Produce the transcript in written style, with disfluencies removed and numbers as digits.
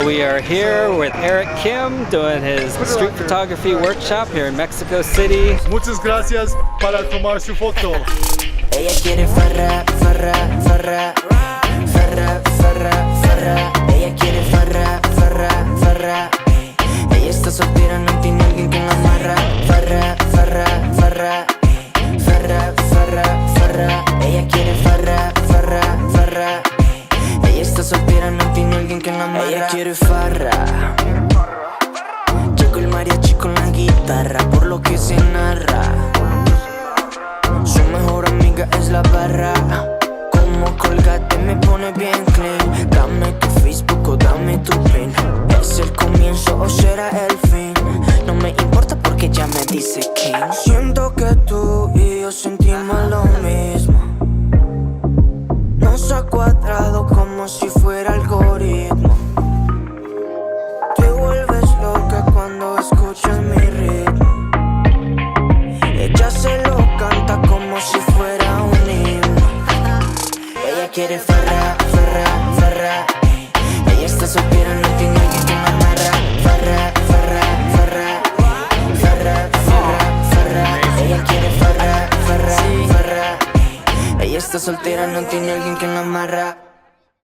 We are here with Eric Kim doing his street photography workshop here in Mexico City. Muchas gracias para tomar su foto. Ella quiere farra, farra, farra, farra, farra, farra. Ella quiere farra, farra, farra. Ella está soltera, no tiene alguien que la amarra. Farra, farra, farra, farra, farra, farra. Ella quiere farra, farra, farra. Ella está soltera, no tiene alguien que la amarra. Ella quiere farra. Llegó el mariachi con la guitarra, por lo que se narra. Su mejor amiga es la barra. Como Colgate me pone bien clean. Dame tu Facebook o dame tu pin. ¿Es el comienzo o será el fin? No me importa porque ya me dice King. Siento que tú y yo sentimos lo mismo. Nos ha cuadrado como si fuera algoritmo. Te vuelves loca cuando escuchas mi ritmo. Ella se lo canta como si fuera un himno. Ella quiere farra, farra, farra. Ella está soltera, no tiene alguien que la amarra. Farra, farra, farra, farra, farra, farra. Ella quiere farra, farra, farra. Ella está soltera, no tiene alguien que la